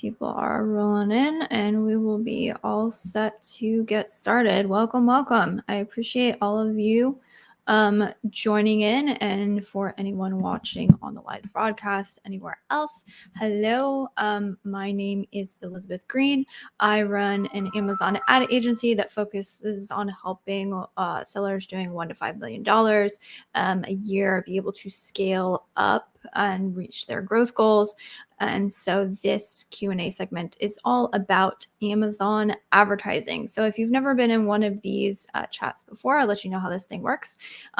People are rolling in and we will be all set to get started. Welcome, welcome. I appreciate all of you joining in, and for anyone watching on the live broadcast anywhere else, hello. My name is Elizabeth Greene. I run an Amazon ad agency that focuses on helping sellers doing $1 to $5 million a year be able to scale up and reach their growth goals. And so this Q&A segment is all about Amazon advertising. So if you've never been in one of these chats before, I'll let you know how this thing works.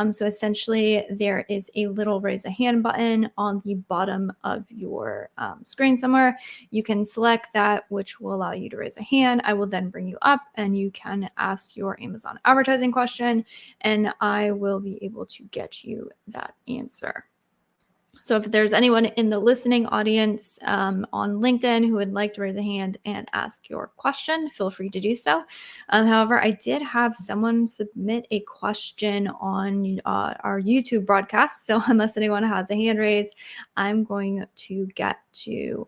So essentially there is a little raise a hand button on the bottom of your screen somewhere. You can select that, which will allow you to raise a hand. I will then bring you up and you can ask your Amazon advertising question, and I will be able to get you that answer. So if there's anyone in the listening audience on LinkedIn who would like to raise a hand and ask your question, feel free to do so. However, I did have someone submit a question on our YouTube broadcast. So unless anyone has a hand raised, I'm going to get to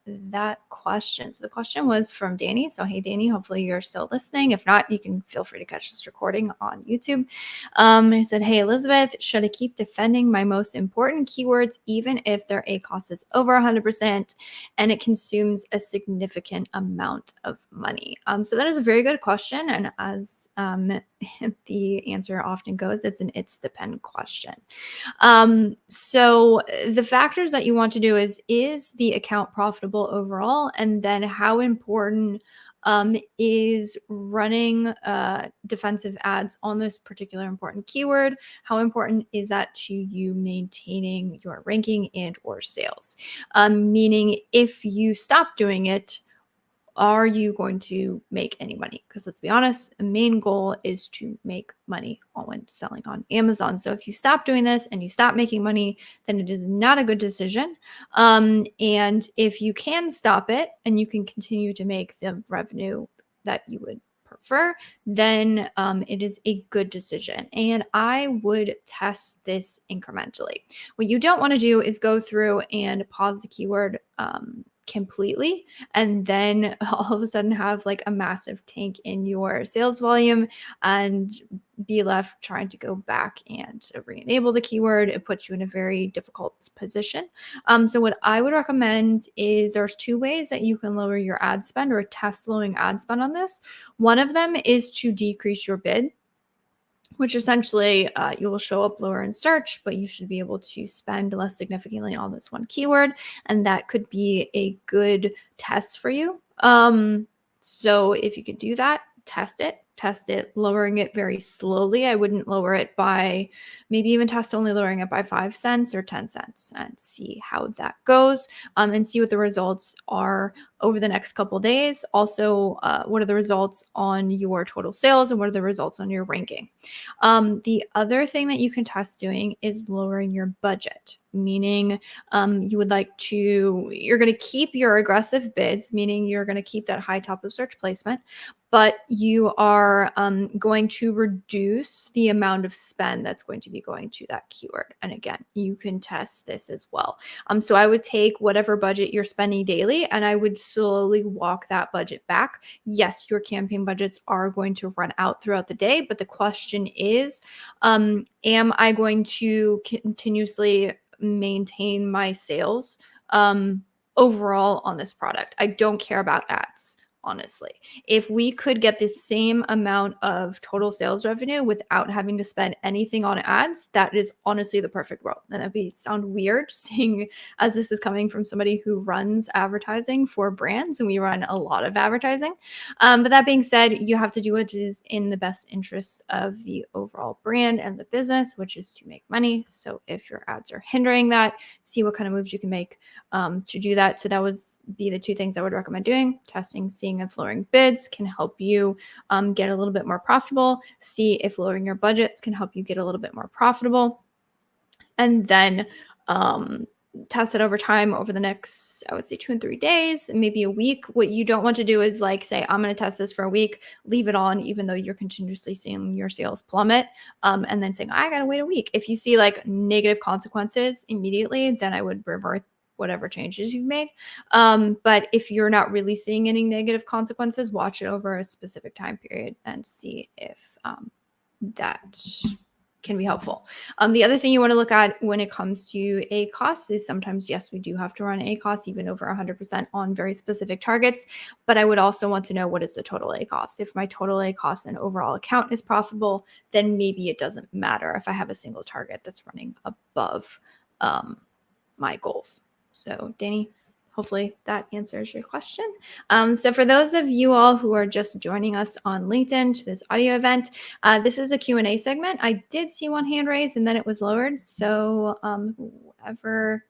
that question. So the question was from Danny. So hey, Danny, hopefully you're still listening. If not, you can feel free to catch this recording on YouTube. He said, hey, Elizabeth, should I keep defending my most important keywords even if their ACoS is over 100% and it consumes a significant amount of money? So that is a very good question. And as the answer often goes, it's an it's depend question. So the factors that you want to do is the account profitable overall? And then how important is running defensive ads on this particular important keyword? How important is that to you maintaining your ranking and or sales? Meaning if you stop doing it, are you going to make any money? Because let's be honest, the main goal is to make money when selling on Amazon. So if you stop doing this and you stop making money, then it is not a good decision. And if you can stop it and you can continue to make the revenue that you would prefer, then it is a good decision. And I would test this incrementally. What you don't want to do is go through and pause the keyword completely and then all of a sudden have like a massive tank in your sales volume and be left trying to go back and re-enable the keyword. It puts you in a very difficult position. So what I would recommend is there's two ways that you can lower your ad spend or test lowering ad spend on this. One of them is to decrease your bid, which essentially you will show up lower in search, but you should be able to spend less significantly on this one keyword. And that could be a good test for you. So if you could do that, test it, lowering it very slowly. I wouldn't lower it by, maybe even test only lowering it by 5 cents or 10 cents and see how that goes, and see what the results are over the next couple of days. Also, what are the results on your total sales and what are the results on your ranking? The other thing that you can test doing is lowering your budget, meaning you're going to keep your aggressive bids, meaning you're going to keep that high top of search placement, but you are going to reduce the amount of spend that's going to be going to that keyword. And again, you can test this as well. So I would take whatever budget you're spending daily and I would slowly walk that budget back. Yes, your campaign budgets are going to run out throughout the day, but the question is, am I going to continuously maintain my sales overall on this product? I don't care about ads. Honestly, if we could get the same amount of total sales revenue without having to spend anything on ads, that is honestly the perfect world. And that'd sound weird seeing as this is coming from somebody who runs advertising for brands, and we run a lot of advertising. But that being said, you have to do what is in the best interest of the overall brand and the business, which is to make money. So if your ads are hindering that, see what kind of moves you can make to do that. So that would be the two things I would recommend doing: testing, seeing if lowering bids can help you get a little bit more profitable, see if lowering your budgets can help you get a little bit more profitable, and then test it over time over the next, I would say 2 and 3 days, maybe a week. What you don't want to do is like say, I'm going to test this for a week, leave it on, even though you're continuously seeing your sales plummet, and then saying, I got to wait a week. If you see like negative consequences immediately, then I would revert whatever changes you've made. But if you're not really seeing any negative consequences, watch it over a specific time period and see if that can be helpful. The other thing you want to look at when it comes to ACOS is sometimes, yes, we do have to run ACOS even over 100% on very specific targets, but I would also want to know what is the total ACOS. If my total ACOS and overall account is profitable, then maybe it doesn't matter if I have a single target that's running above my goals. So Danny, hopefully that answers your question. So for those of you all who are just joining us on LinkedIn to this audio event, this is a Q&A segment. I did see one hand raised and then it was lowered. So whoever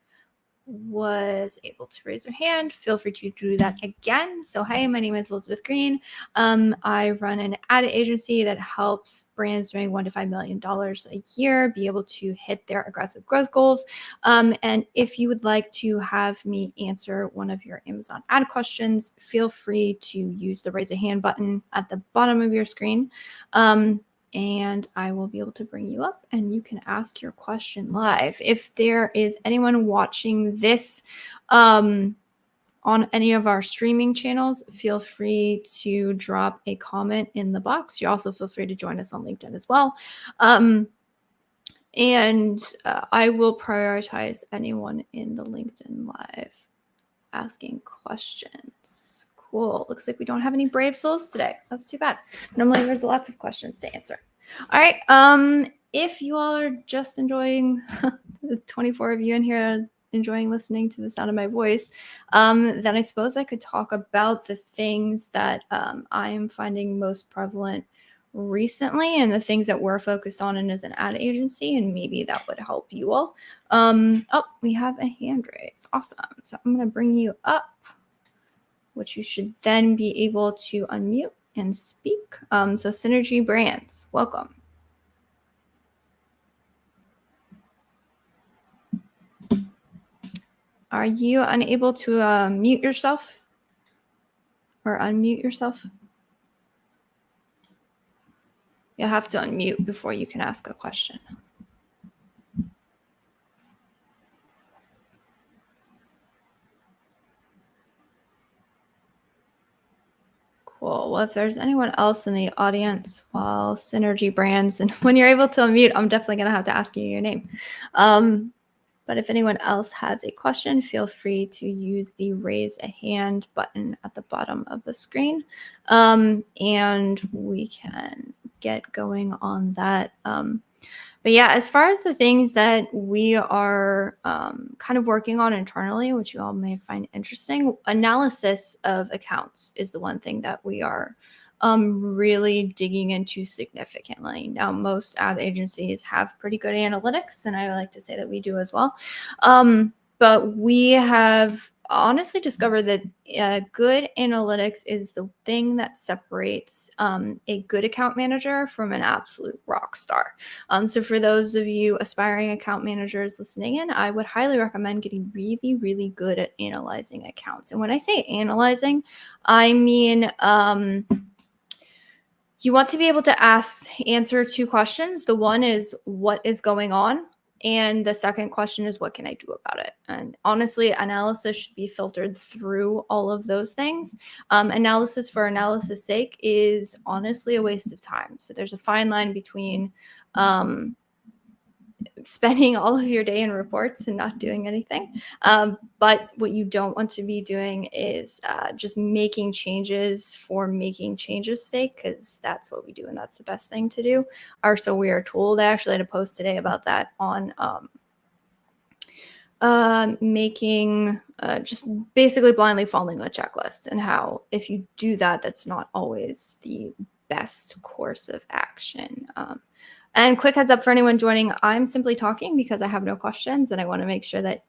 was able to raise their hand, feel free to do that again. So hi, my name is Elizabeth Greene. I run an ad agency that helps brands doing $1 to $5 million a year be able to hit their aggressive growth goals. And if you would like to have me answer one of your Amazon ad questions, feel free to use the raise a hand button at the bottom of your screen. And I will be able to bring you up and you can ask your question live. If there is anyone watching this on any of our streaming channels, feel free to drop a comment in the box. You also feel free to join us on LinkedIn as well. And I will prioritize anyone in the LinkedIn Live asking questions. Cool. Looks like we don't have any brave souls today. That's too bad. Normally there's lots of questions to answer. All right. If you all are just enjoying the 24 of you in here enjoying listening to the sound of my voice, then I suppose I could talk about the things that I am finding most prevalent recently and the things that we're focused on as an ad agency, and maybe that would help you all. Oh, we have a hand raise. Awesome. So I'm going to bring you up, which you should then be able to unmute and speak. So Synergy Brands, welcome. Are you unable to mute yourself or unmute yourself? You'll have to unmute before you can ask a question. Cool. Well, if there's anyone else in the audience while Synergy Brands, and when you're able to unmute, I'm definitely going to have to ask you your name. But if anyone else has a question, feel free to use the raise a hand button at the bottom of the screen. And we can get going on that. But yeah, as far as the things that we are kind of working on internally, which you all may find interesting, analysis of accounts is the one thing that we are really digging into significantly. Now, most ad agencies have pretty good analytics, and I like to say that we do as well. But we have honestly discovered that good analytics is the thing that separates a good account manager from an absolute rock star. So for those of you aspiring account managers listening in, I would highly recommend getting really, really good at analyzing accounts. And when I say analyzing, I mean you want to be able to answer two questions. The one is, what is going on? And the second question is, what can I do about it? And honestly, analysis should be filtered through all of those things. Analysis for analysis sake is honestly a waste of time. So there's a fine line between spending all of your day in reports and not doing anything. But what you don't want to be doing is just making changes for making changes sake, because that's what we do and that's the best thing to do. Or so we are told. I actually had a post today about that on making just basically blindly following a checklist, and how if you do that, that's not always the best course of action. And quick heads up for anyone joining, I'm simply talking because I have no questions, and I want to make sure that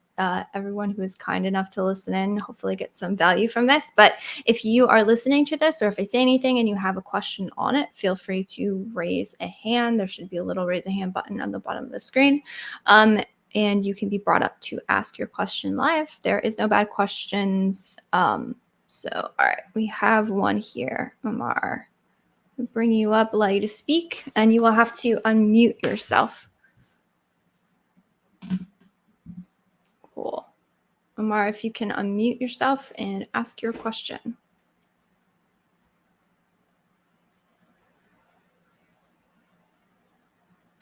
everyone who is kind enough to listen in hopefully gets some value from this. But if you are listening to this, or if I say anything and you have a question on it, feel free to raise a hand. There should be a little raise a hand button on the bottom of the screen. And you can be brought up to ask your question live. There is no bad questions. So, all right, we have one here, Omar. Bring you up, allow you to speak, and you will have to unmute yourself. Cool. Omar, if you can unmute yourself and ask your question.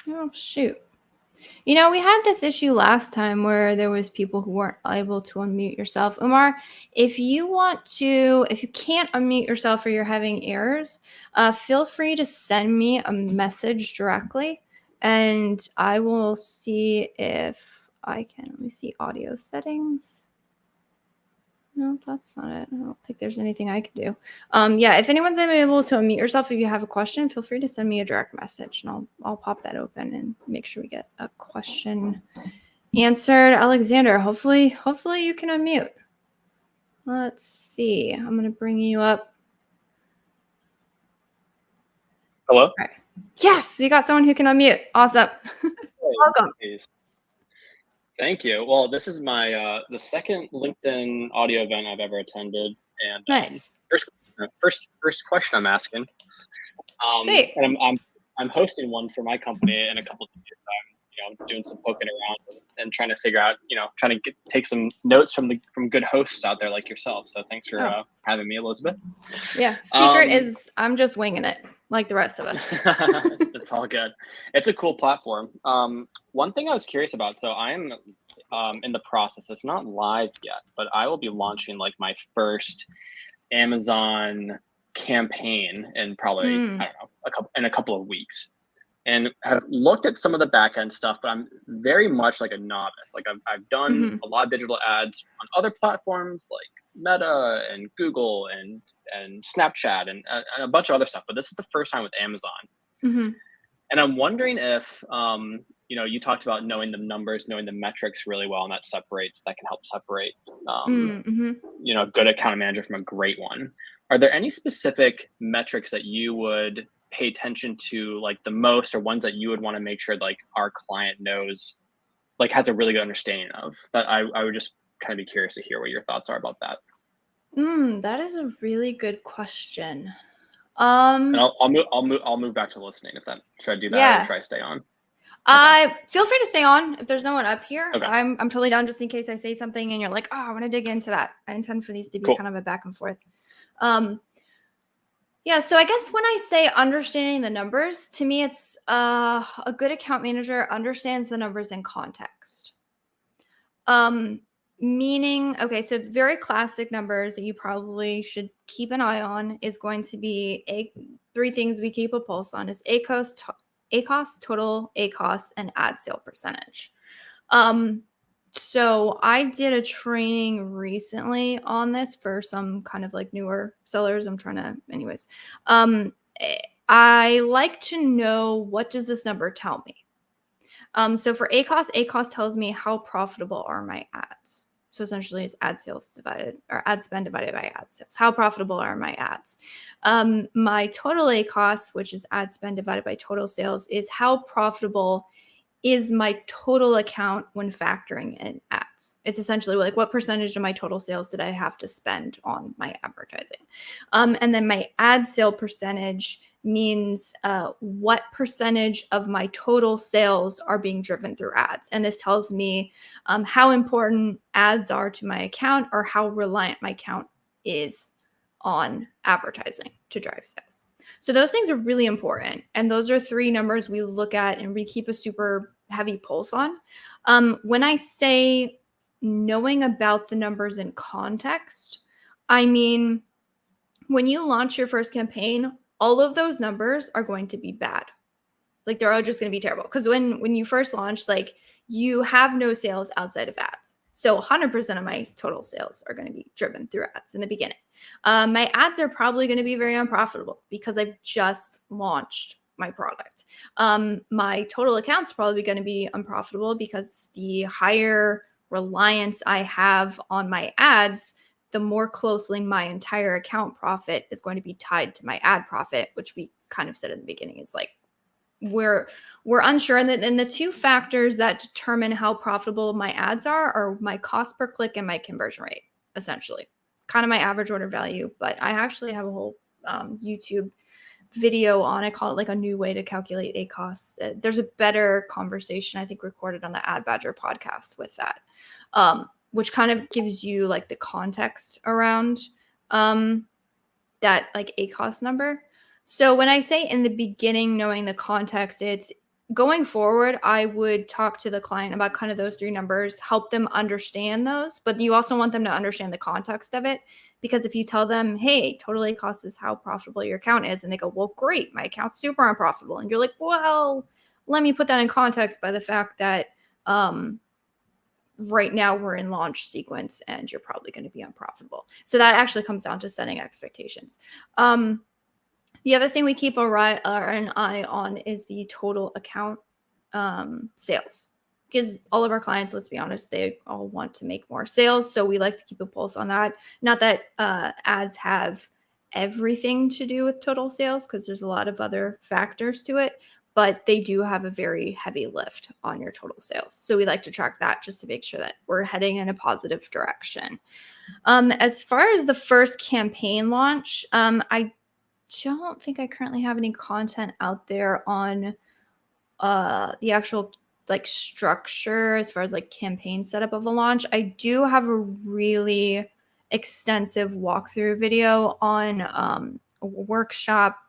Oh, shoot. You know, we had this issue last time where there was people who weren't able to unmute yourself. Umar, if you can't unmute yourself or you're having errors, feel free to send me a message directly and I will see if I can. Let me see audio settings. No, that's not it. I don't think there's anything I can do. Yeah, if anyone's able to unmute yourself, if you have a question, feel free to send me a direct message and I'll pop that open and make sure we get a question answered. Alexander, hopefully you can unmute. Let's see. I'm gonna bring you up. Hello? All right. Yes, we got someone who can unmute. Awesome. Welcome. Please. Thank you. Well, this is my the second LinkedIn audio event I've ever attended, and Nice. First question I'm asking. Sweet. And I'm hosting one for my company in a couple of days. I'm doing some poking around and trying to figure out, trying to take some notes from good hosts out there like yourself. So thanks for having me, Elizabeth. Yeah. Secret is I'm just winging it like the rest of us. It's all good. It's a cool platform. One thing I was curious about, so I'm in the process, it's not live yet, but I will be launching like my first Amazon campaign in probably, I don't know, in a couple of weeks. And have looked at some of the back end stuff, but I'm very much like a novice. Like I've done a lot of digital ads on other platforms like Meta and Google and Snapchat and a bunch of other stuff. But this is the first time with Amazon. And I'm wondering if, you talked about knowing the numbers, knowing the metrics really well, and that can help separate, a good account manager from a great one. Are there any specific metrics that you would pay attention to like the most, or ones that you would want to make sure like our client knows, like has a really good understanding of that? I would just kind of be curious to hear what your thoughts are about that. That is a really good question. And I'll move back to listening if that, should I do that or should I stay on? Feel free to stay on if there's no one up here. Okay. I'm totally down just in case I say something and you're like, oh, I want to dig into that. I intend for these to be kind of a back and forth. Yeah, so I guess when I say understanding the numbers, to me, it's a good account manager understands the numbers in context. Meaning, okay, so very classic numbers that you probably should keep an eye on is going to be three things we keep a pulse on is ACOS, total ACOS, and ad sale percentage. So I did a training recently on this for some kind of like newer sellers. Anyways. I like to know, what does this number tell me? So for ACOS tells me how profitable are my ads. So essentially it's ad spend divided by ad sales. How profitable are my ads? My total ACOS, which is ad spend divided by total sales, is how profitable is my total account when factoring in ads. It's essentially like what percentage of my total sales did I have to spend on my advertising? And then my ad sale percentage means what percentage of my total sales are being driven through ads. And this tells me how important ads are to my account or how reliant my account is on advertising to drive sales. So those things are really important. And those are three numbers we look at and we keep a super heavy pulse on. When I say knowing about the numbers in context, I mean, when you launch your first campaign, all of those numbers are going to be bad. Like they're all just going to be terrible. Because when you first launch, like you have no sales outside of ads. So 100% of my total sales are going to be driven through ads in the beginning. My ads are probably going to be very unprofitable because I've just launched my product. My total account's probably going to be unprofitable because the higher reliance I have on my ads, the more closely my entire account profit is going to be tied to my ad profit, which we kind of said in the beginning is like, we're unsure. And the two factors that determine how profitable my ads are my cost per click and my conversion rate, essentially. Kind of my average order value, but I actually have a whole YouTube video on, I call it like a new way to calculate ACOS. There's a better conversation, I think, recorded on the Ad Badger podcast with that. which kind of gives you like the context around that like ACOS number. So when I say in the beginning, knowing the context, it's going forward, I would talk to the client about kind of those three numbers, help them understand those, but you also want them to understand the context of it. Because if you tell them, hey, total ACOS is how profitable your account is, and they go, well, great, my account's super unprofitable. And you're like, well, let me put that in context by the fact that right now we're in launch sequence and you're probably going to be unprofitable. So that actually comes down to setting expectations. The other thing we keep an eye on is the total account sales, because all of our clients, let's be honest, they all want to make more sales. So we like to keep a pulse on that. Not that ads have everything to do with total sales, because there's a lot of other factors to it, but they do have a very heavy lift on your total sales. So we like to track that just to make sure that we're heading in a positive direction. As far as the first campaign launch, I don't think I currently have any content out there on the actual like structure as far as like campaign setup of a launch. I do have a really extensive walkthrough video on a workshop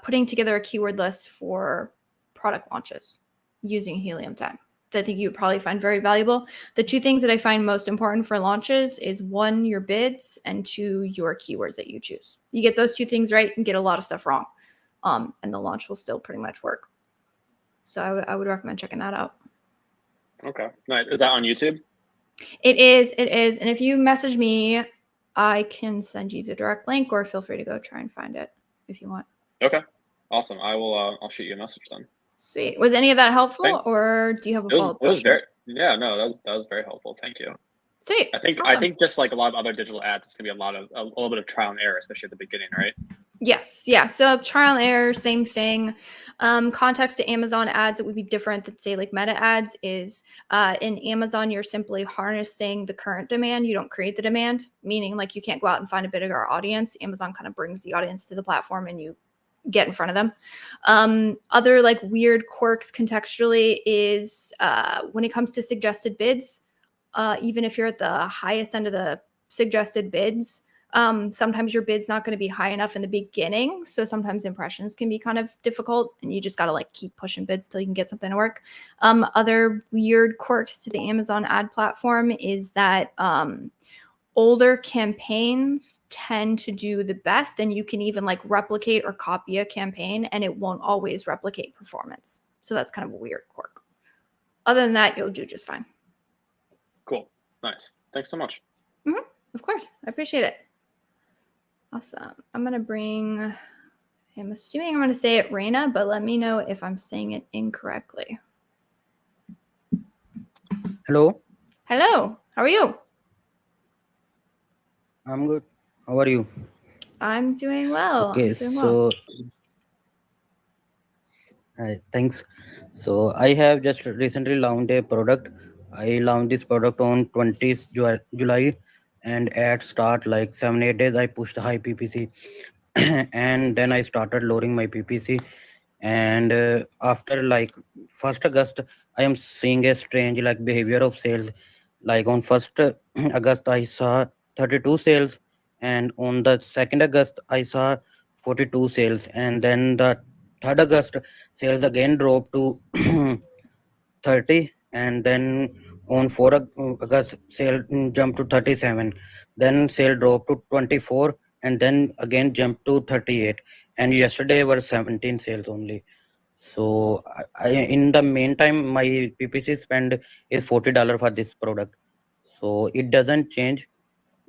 putting together a keyword list for product launches using Helium 10 that I think you would probably find very valuable. The two things that I find most important for launches is one, your bids, and two, your keywords that you choose. You get those two things right and get a lot of stuff wrong. And the launch will still pretty much work. So I would recommend checking that out. Okay. Nice. Is that on YouTube? It is. And if you message me, I can send you the direct link, or feel free to go try and find it if you want. Okay. Awesome. I will, I'll shoot you a message then. Sweet. Was any of that helpful, Thank or do you have a follow-up It was question? yeah, no, that was very helpful. Thank you. Sweet. I think just like a lot of other digital ads, it's gonna be a little bit of trial and error, especially at the beginning, right? Yes. Yeah. So trial and error, same thing. Context to Amazon ads that would be different than say like Meta ads is in Amazon, you're simply harnessing the current demand. You don't create the demand, meaning like you can't go out and find a bigger audience. Amazon kind of brings the audience to the platform and you get in front of them. Other like weird quirks contextually is when it comes to suggested bids, even if you're at the highest end of the suggested bids, sometimes your bid's not going to be high enough in the beginning. So sometimes impressions can be kind of difficult and you just got to like keep pushing bids till you can get something to work. Other weird quirks to the Amazon ad platform is that older campaigns tend to do the best, and you can even like replicate or copy a campaign and it won't always replicate performance. So that's kind of a weird quirk. Other than that, you'll do just fine. Cool. Nice. Thanks so much. Mm-hmm. Of course. I appreciate it. Awesome. I'm assuming I'm going to say it Reina, but let me know if I'm saying it incorrectly. Hello. Hello. How are you? I'm good. How are you? I'm doing well. Okay, thanks. So I have just recently launched a product. I launched this product on 20th July, and at start like 7 8 days I pushed high PPC, and then I started lowering my PPC. And after like 1st August, I am seeing a strange like behavior of sales. Like on 1st August, I saw 32 sales, and on the 2nd August, I saw 42 sales, and then the 3rd August, sales again dropped to 30, and then on 4th August, sale jumped to 37, then sale dropped to 24, and then again jumped to 38, and yesterday were 17 sales only. So in the meantime, my PPC spend is $40 for this product. So it doesn't change.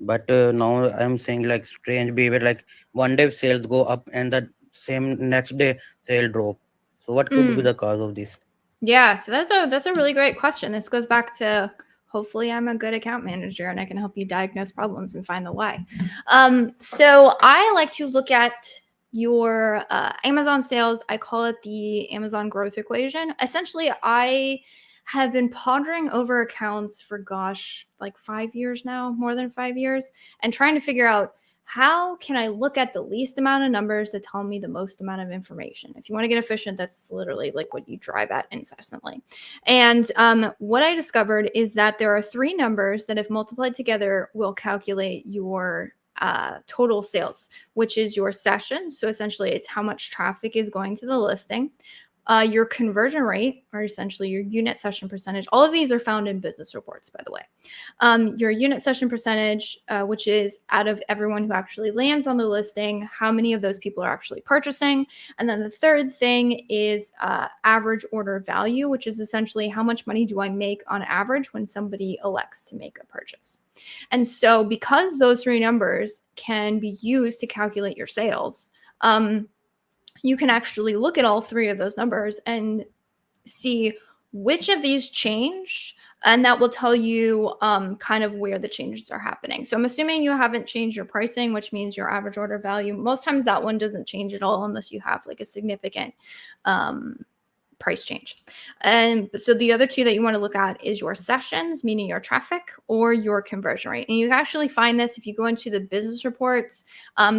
But now I'm saying like strange behavior, like one day sales go up and the same next day sale drop. So what could be the cause of this? Yeah, so that's a really great question. This goes back to hopefully I'm a good account manager and I can help you diagnose problems and find the why. So I like to look at your Amazon sales. I call it the Amazon growth equation. Essentially, I have been pondering over accounts for like 5 years now, more than 5 years, and trying to figure out how can I look at the least amount of numbers to tell me the most amount of information? If you want to get efficient, that's literally like what you drive at incessantly. And what I discovered is that there are three numbers that, if multiplied together, will calculate your total sales, which is your sessions. So essentially, it's how much traffic is going to the listing. Your conversion rate, or essentially your unit session percentage. All of these are found in business reports, by the way. Your unit session percentage, which is out of everyone who actually lands on the listing, how many of those people are actually purchasing. And then the third thing is average order value, which is essentially how much money do I make on average when somebody elects to make a purchase. And so, because those three numbers can be used to calculate your sales, you can actually look at all three of those numbers and see which of these changed, and that will tell you kind of where the changes are happening. So I'm assuming you haven't changed your pricing, which means your average order value. Most times that one doesn't change at all unless you have like a significant price change. And so the other two that you want to look at is your sessions, meaning your traffic, or your conversion rate. And you can actually find this if you go into the business reports.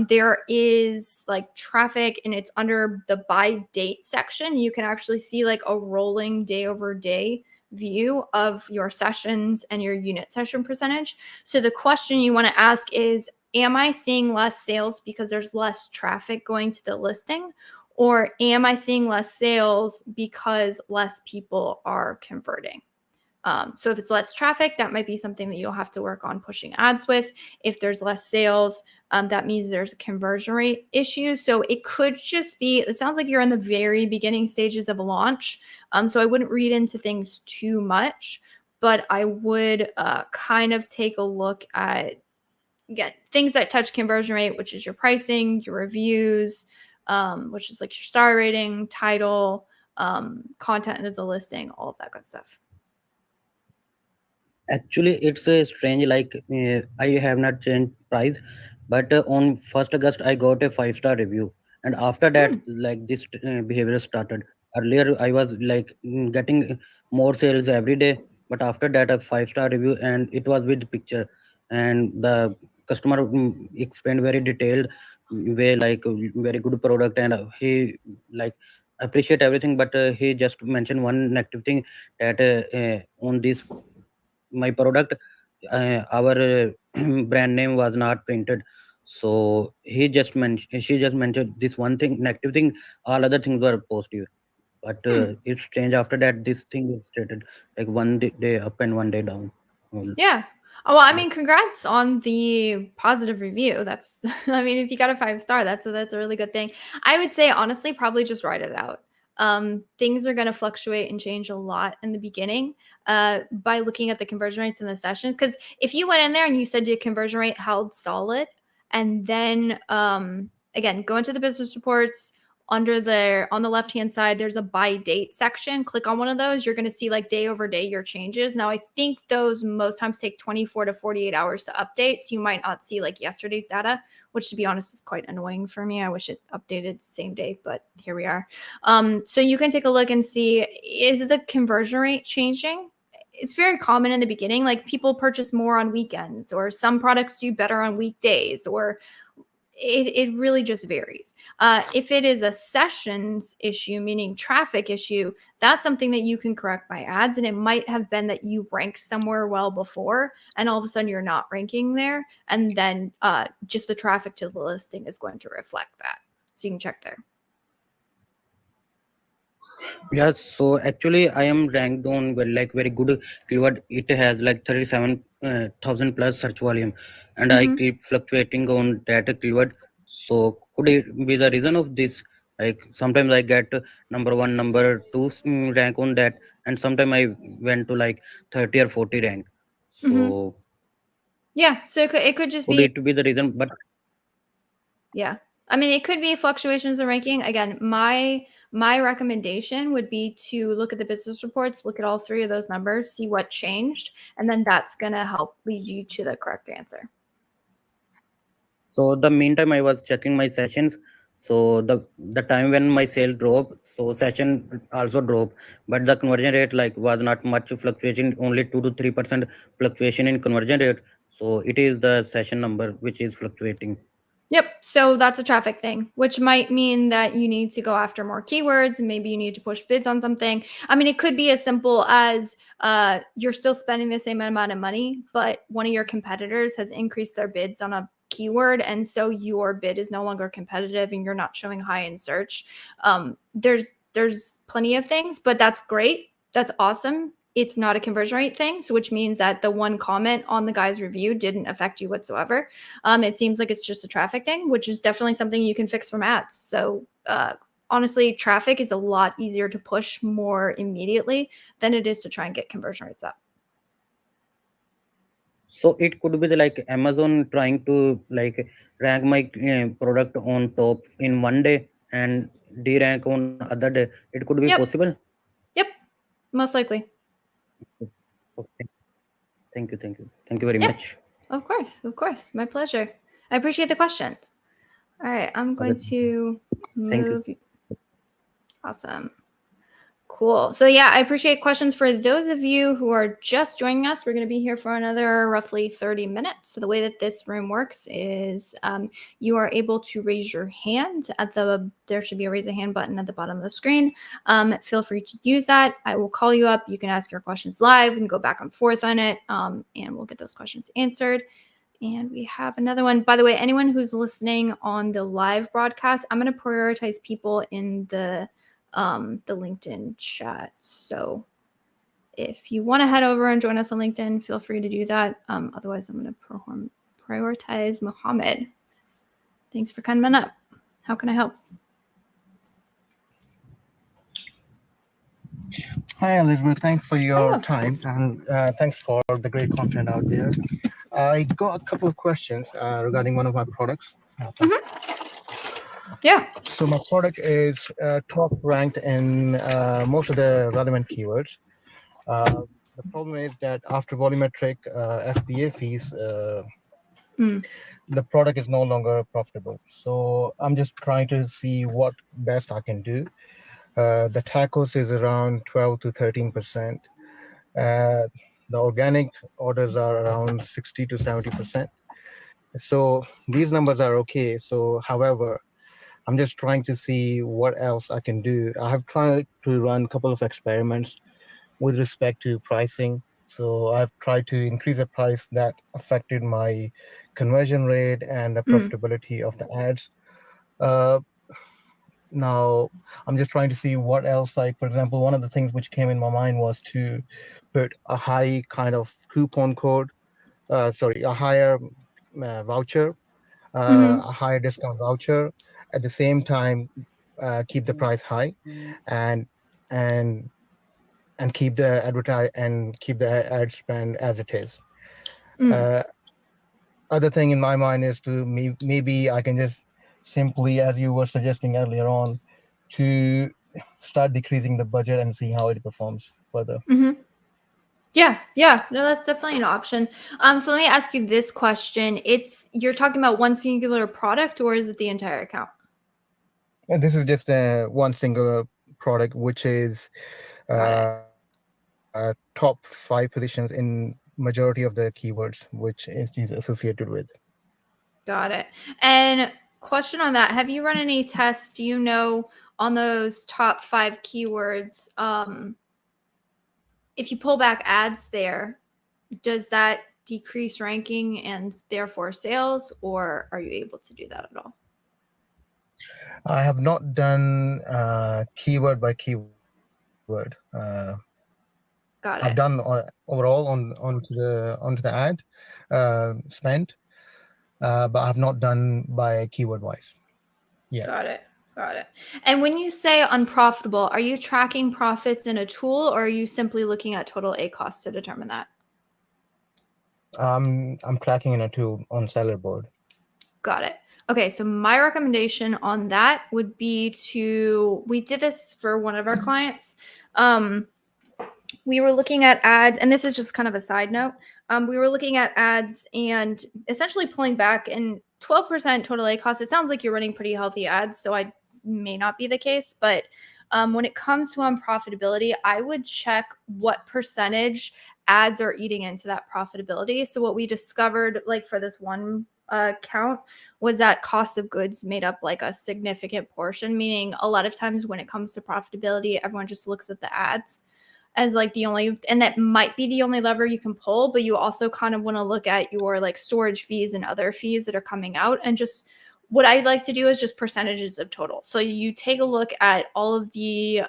There is like traffic, and it's under the by date section. You can actually see like a rolling day over day view of your sessions and your unit session percentage. So the question you want to ask is, am I seeing less sales because there's less traffic going to the listing? Or am I seeing less sales because less people are converting? So if it's less traffic, that might be something that you'll have to work on pushing ads with. If there's less sales, that means there's a conversion rate issue. So it could just be, it sounds like you're in the very beginning stages of a launch. So I wouldn't read into things too much, but I would kind of take a look at, again, things that touch conversion rate, which is your pricing, your reviews, which is like your star rating, title, content of the listing, all of that good stuff. Actually, it's a strange. Like I have not changed price, but on 1st August I got a 5-star review, and after that, Mm, like this behavior started. Earlier, I was like getting more sales every day, but after that, a 5-star review, and it was with picture, and the customer explained very detailed way, like very good product, and he like appreciate everything, but he just mentioned one negative thing, that on this my product, our brand name was not printed. So she just mentioned this one thing, negative thing. All other things were positive, but hmm. it's changed after that. This thing is stated like one day up and one day down. Oh, Yeah. Oh, well, I yeah. mean, congrats on the positive review. That's, I mean, if you got a 5-star, that's a really good thing. I would say, honestly, probably just write it out. Things are going to fluctuate and change a lot in the beginning by looking at the conversion rates in the sessions. Because if you went in there and you said your conversion rate held solid, and then again, go into the business reports, under there on the left hand side there's a by date section. Click on one of those, you're going to see like day over day your changes. Now I think those most times take 24 to 48 hours to update, so you might not see like yesterday's data, which to be honest is quite annoying for me. I wish it updated same day, but here we are. So you can take a look and see, is the conversion rate changing? It's very common in the beginning, like people purchase more on weekends, or some products do better on weekdays, or it really just varies. If it is a sessions issue, meaning traffic issue, that's something that you can correct by ads. And it might have been that you ranked somewhere well before, and all of a sudden you're not ranking there. And then just the traffic to the listing is going to reflect that. So you can check there. Yes, so actually I am ranked on like very good keyword. It has like 37,000 plus search volume, and I Mm-hmm. keep fluctuating on that keyword. So could it be the reason of this? Like sometimes I get number one, number two rank on that, and sometimes I went to like 30 or 40 rank. Mm-hmm. So Yeah. So it could just could be, it be the reason? But yeah. I mean, it could be fluctuations in ranking. Again, my recommendation would be to look at the business reports, look at all three of those numbers, see what changed, and then that's going to help lead you to the correct answer. so the meantime, I was checking my sessions. So the time when my sale dropped, so session also dropped, but the conversion rate like was not much fluctuation, only 2 to 3% fluctuation in conversion rate. So it is the session number which is fluctuating. Yep. So that's a traffic thing, which might mean that you need to go after more keywords. Maybe you need to push bids on something. I mean, it could be as simple as you're still spending the same amount of money, but one of your competitors has increased their bids on a keyword. And so your bid is no longer competitive and you're not showing high in search. There's plenty of things, but that's great. That's awesome. It's not a conversion rate thing. So which means that the one comment on the guy's review didn't affect you whatsoever. It seems like it's just a traffic thing, which is definitely something you can fix from ads. So honestly, traffic is a lot easier to push more immediately than it is to try and get conversion rates up. So it could be like Amazon trying to like rank my product on top in one day and de-rank on other day. It could be Yep. possible. Yep. Most likely. Okay. Thank you very Yep. much. Of course. Of course. My pleasure. I appreciate the questions. All right. I'm going Okay. to Thank you. move. Awesome. Cool. So yeah, I appreciate questions. For those of you who are just joining us, we're going to be here for another roughly 30 minutes. So the way that this room works is you are able to raise your hand there should be a raise a hand button at the bottom of the screen. Feel free to use that. I will call you up. You can ask your questions live and go back and forth on it. And we'll get those questions answered. And we have another one. By the way, anyone who's listening on the live broadcast, I'm going to prioritize people in the LinkedIn chat. So if you want to head over and join us on LinkedIn, feel free to do that. Otherwise, I'm going to prioritize Mohammed. Thanks for coming up. How can I help? Hi, Elizabeth. Thanks for your time and thanks for the great content out there. I got a couple of questions regarding one of my products. Yeah. So my product is top ranked in most of the relevant keywords. The problem is that after volumetric FBA fees, the product is no longer profitable. So I'm just trying to see what best I can do. The tacos is around 12 to 13%. The organic orders are around 60 to 70%. So these numbers are okay. So, however, I'm just trying to see what else I can do. I have tried to run a couple of experiments with respect to pricing. So I've tried to increase the price that affected my conversion rate and the profitability of the ads. Now I'm just trying to see what else, like for example, one of the things which came in my mind was to put a high kind of coupon code, a higher voucher, a higher discount voucher, at the same time keep the price high and and and keep the ad spend as it is. Other thing in my mind is to maybe I can just simply, as you were suggesting earlier on, to start decreasing the budget and see how it performs further. Yeah. No, that's definitely an option. So let me ask you this question. You're talking about one singular product, or is it the entire account? And this is just one single product, which is top 5 positions in majority of the keywords, which it is associated with. Got it. And question on that, have you run any tests, do you know, on those top 5 keywords, if you pull back ads there, does that decrease ranking and therefore sales, or are you able to do that at all? I have not done keyword by keyword. Got it. I've done overall onto the ad spent, but I've not done by keyword wise. Yeah. Got it. And when you say unprofitable, are you tracking profits in a tool, or are you simply looking at total ACoS to determine that? I'm tracking in a tool on Seller Board. Got it. Okay, so my recommendation on that would be we did this for one of our clients. We were looking at ads, and this is just kind of a side note. We were looking at ads and essentially pulling back, and 12% total ACoS. It sounds like you're running pretty healthy ads, so I may not be the case. But when it comes to unprofitability, I would check what percentage ads are eating into that profitability. So what we discovered, like for this one count was that cost of goods made up like a significant portion, meaning a lot of times when it comes to profitability, everyone just looks at the ads as like the only, and that might be the only lever you can pull, but you also kind of want to look at your like storage fees and other fees that are coming out. And just what I like to do is just percentages of total. So you take a look at all of your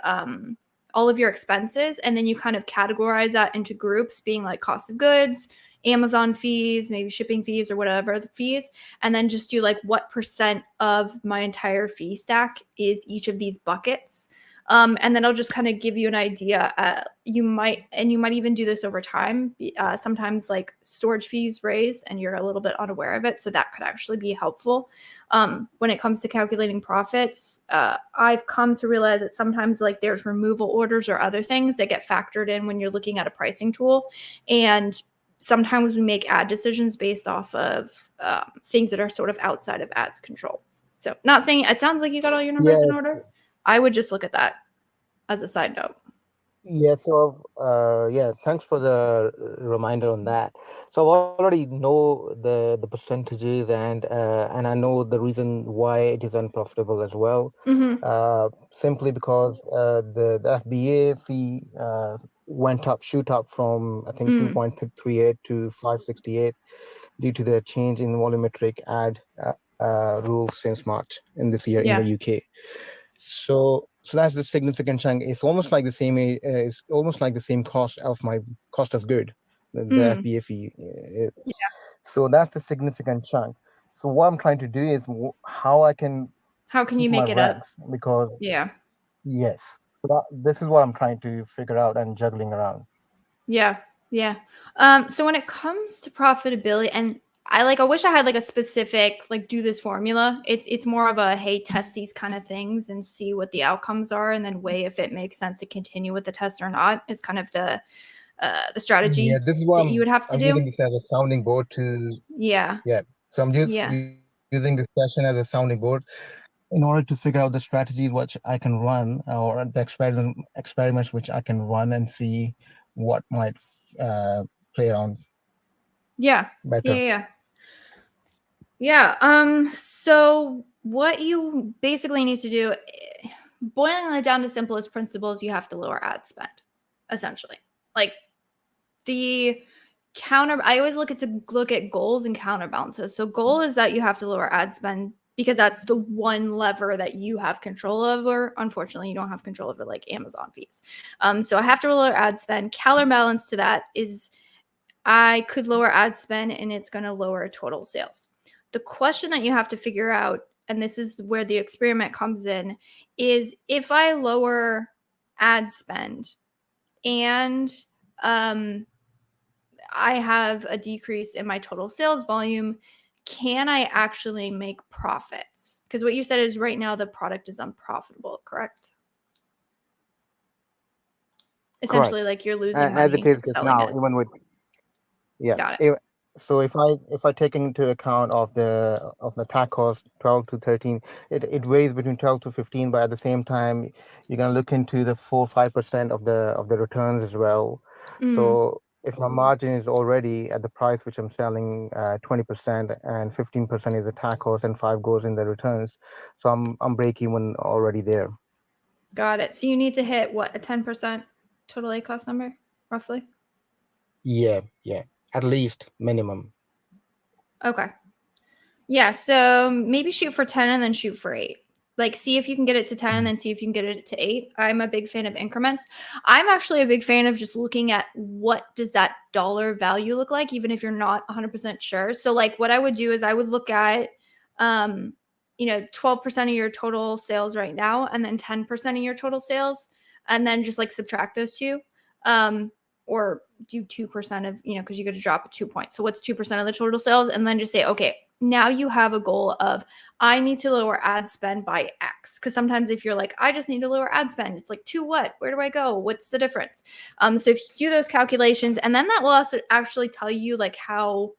expenses, and then you kind of categorize that into groups, being like cost of goods, Amazon fees, maybe shipping fees or whatever the fees, and then just do like what percent of my entire fee stack is each of these buckets. And then I'll just kind of give you an idea. You might even do this over time. Sometimes like storage fees raise and you're a little bit unaware of it. So that could actually be helpful. When it comes to calculating profits, I've come to realize that sometimes like there's removal orders or other things that get factored in when you're looking at a pricing tool. And sometimes we make ad decisions based off of things that are sort of outside of ads control. So not saying it sounds like you got all your numbers in order. I would just look at that as a side note. Yeah, so thanks for the reminder on that. So I already know the percentages, and I know the reason why it is unprofitable as well. Simply because the FBA fee shoot up from I think 2.38 to 568 due to the change in volumetric ad rules since March in this year in the UK. So that's the significant chunk. It's almost like the same. It's almost like the same cost of my cost of good, the FBA fee. So that's the significant chunk. So what I'm trying to do is how can you make it up? Because yes, so this is what I'm trying to figure out and juggling around. Yeah. So when it comes to profitability, and I wish I had like a specific like do this formula. It's more of a hey, test these kind of things and see what the outcomes are, and then weigh if it makes sense to continue with the test or not. Is kind of the strategy. Yeah, this is what you would have to I'm do. using this as a sounding board to. Yeah. So I'm just using this session as a sounding board in order to figure out the strategies which I can run, or the experiments which I can run and see what might play around. Better. So what you basically need to do, boiling it down to simplest principles, you have to lower ad spend, essentially. Like the I always look at goals and counterbalances. So goal is that you have to lower ad spend because that's the one lever that you have control over. Unfortunately, you don't have control over like Amazon fees. So I have to lower ad spend. Counterbalance to that is I could lower ad spend and it's going to lower total sales. The question that you have to figure out, and this is where the experiment comes in, is if I lower ad spend and I have a decrease in my total sales volume, can I actually make profits? Because what you said is right now the product is unprofitable, correct? Essentially, correct. like you're losing money as it is selling now, it. even with Got it. So if I take into account of the tag cost 12 to 13, it varies between 12 to 15, but at the same time you're gonna look into the 4-5% of the returns as well. So if my margin is already at the price which I'm selling 20% and 15% is the tag cost and 5 goes in the returns, so I'm break even already there. Got it. So you need to hit what, a 10% total A cost number, roughly? Yeah, at least minimum. Okay. Yeah, so maybe shoot for 10 and then shoot for 8. Like see if you can get it to 10 and then see if you can get it to 8. I'm a big fan of increments. I'm actually a big fan of just looking at what does that dollar value look like, even if you're not 100% sure. So like what I would do is I would look at 12% of your total sales right now and then 10% of your total sales, and then just like subtract those two. Or do 2% of, because you got to drop 2 points. So what's 2% of the total sales? And then just say, okay, now you have a goal of, I need to lower ad spend by X. Because sometimes if you're like, I just need to lower ad spend, it's like, to what? Where do I go? What's the difference? So if you do those calculations, and then that will also actually tell you like how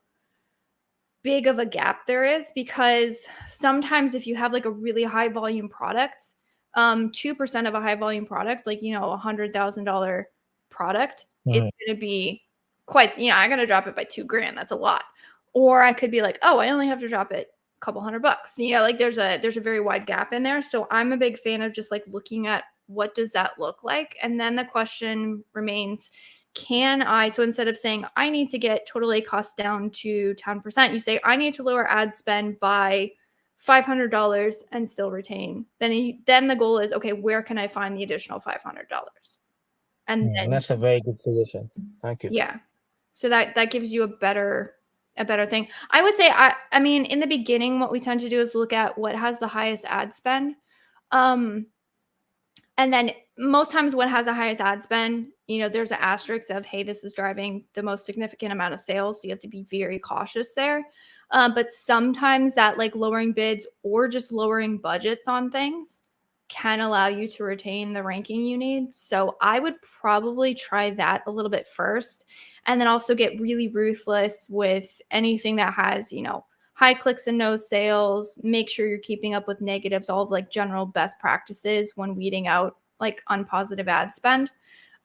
big of a gap there is, because sometimes if you have like a really high volume product, 2% of a high volume product, like, $100,000 product, it's going to be quite, I got to drop it by $2,000. That's a lot. Or I could be like, oh, I only have to drop it a couple $100. You know, like there's a very wide gap in there. So I'm a big fan of just like looking at what does that look like? And then the question remains, can I, so instead of saying I need to get total A cost down to 10%, you say I need to lower ad spend by $500 and still retain. Then the goal is, okay, where can I find the additional $500? And then That's a very good suggestion. Thank you. yeah. So that gives you a better thing. I would say I mean in the beginning what we tend to do is look at what has the highest ad spend. And then most times what has the highest ad spend, you know, there's an asterisk of, hey, this is driving the most significant amount of sales. So you have to be very cautious there. But sometimes that like lowering bids or just lowering budgets on things can allow you to retain the ranking you need. So I would probably try that a little bit first. And then also get really ruthless with anything that has, you know, high clicks and no sales, make sure you're keeping up with negatives, all of like general best practices when weeding out like unpositive ad spend.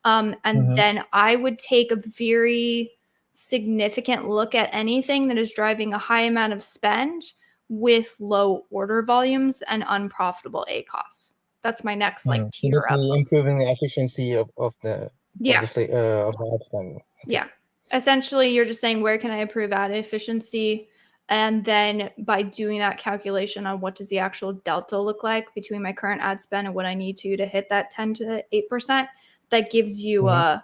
And then I would take a very significant look at anything that is driving a high amount of spend with low order volumes and unprofitable A costs. That's my next like So tier up. basically improving the efficiency of the Yeah. of the ad spend. Okay. Yeah. Essentially, you're just saying, where can I improve ad efficiency? And then by doing that calculation on what does the actual delta look like between my current ad spend and what I need to hit that 10 to 8%, that gives you a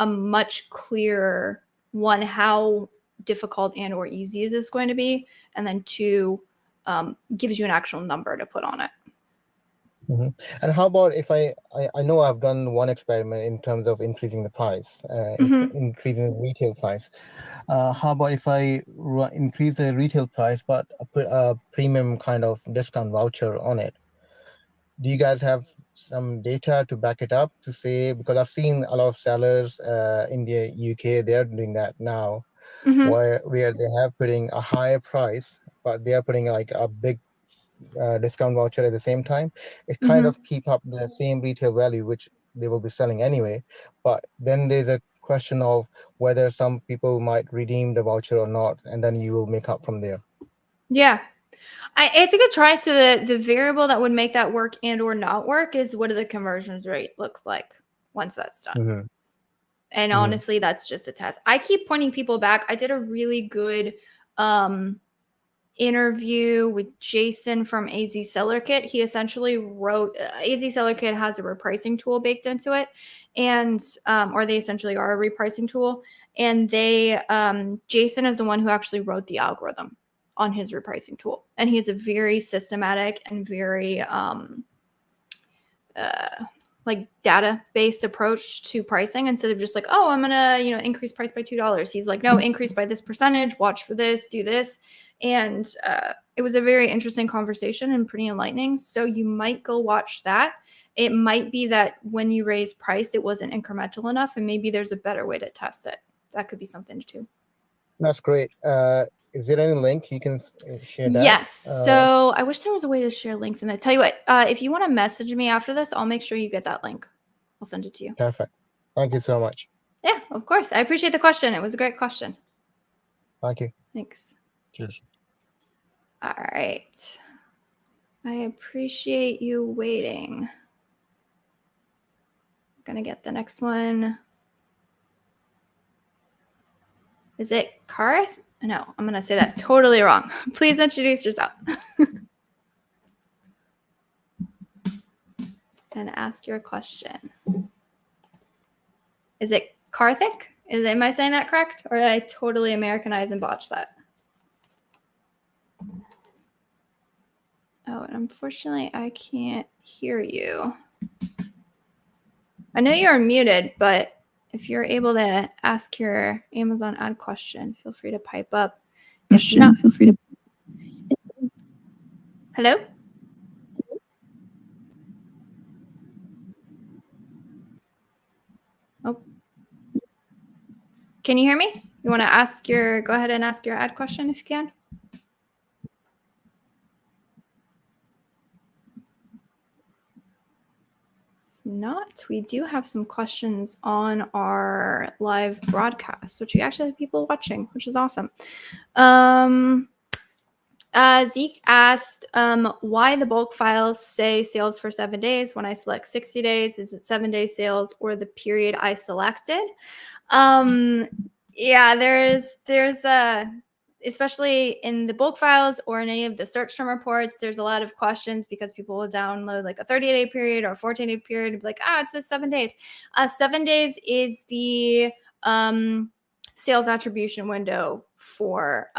much clearer one, how difficult and or easy is this going to be? And then two, gives you an actual number to put on it. And how about if I know I've done one experiment in terms of increasing the price, increasing the retail price. How about if I increase the retail price, but put a premium kind of discount voucher on it? Do you guys have some data to back it up to say, because I've seen a lot of sellers in the UK, they're doing that now, where they have putting a higher price, but they are putting like a big discount voucher at the same time. It kind of keep up the same retail value, which they will be selling anyway. But then there's a question of whether some people might redeem the voucher or not, and then you will make up from there. Yeah. It's a good try. So the variable that would make that work and or not work is what do the conversions rate looks like once that's done. And honestly, that's just a test. I keep pointing people back. I did a really good interview with Jason from AZ Seller Kit. He essentially wrote AZ Seller Kit has a repricing tool baked into it, and or they essentially are a repricing tool. And they Jason is the one who actually wrote the algorithm on his repricing tool, and he has a very systematic and very like data-based approach to pricing. Instead of just like, oh, I'm gonna increase price by $2, he's like, no, increase by this percentage, watch for this, do this. And it was a very interesting conversation and pretty enlightening. So you might go watch that. It might be that when you raise price, it wasn't incremental enough, and maybe there's a better way to test it. That could be something too. That's great. Is there any link you can share that? Yes. So I wish there was a way to share links in there. Tell you what, if you want to message me after this, I'll make sure you get that link. I'll send it to you. Perfect. Thank you so much. Yeah, of course. I appreciate the question. It was a great question. Thank you. Thanks. Cheers. All right. I appreciate you waiting. I'm going to get the next one. Is it Karth? No, I'm going to say that totally wrong. Please introduce yourself. And ask your question. Is it Karthik? Am I saying that correct? Or did I totally Americanize and botch that? Oh, and unfortunately, I can't hear you. I know you're muted, but if you're able to ask your Amazon ad question, feel free to pipe up. If not, feel free to. Hello? Oh. Can you hear me? You want to go ahead and ask your ad question if you can. If not. We do have some questions on our live broadcast, which we actually have people watching, which is awesome. Zeke asked why the bulk files say sales for 7 days when I select 60 days. Is it 7-day sales or the period I selected? Yeah, there's a, especially in the bulk files or in any of the search term reports, there's a lot of questions because people will download like a 30-day period or 14-day period and be like, it says 7 days. 7 days is the sales attribution window for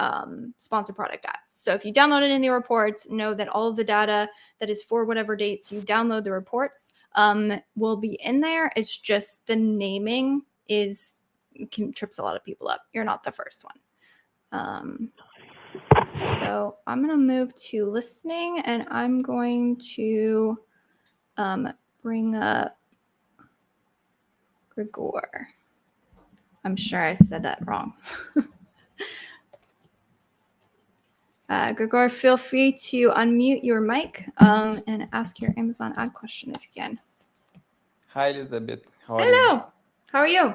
sponsored product ads. So if you download it in the reports, know that all of the data that is for whatever dates you download the reports will be in there. It's just the naming trips a lot of people up. You're not the first one. So I'm going to move to listening, and I'm going to bring up Gregor. I'm sure I said that wrong. Gregor, feel free to unmute your mic and ask your Amazon ad question if you can. Hi, Elizabeth. How are Hello. you? How are you?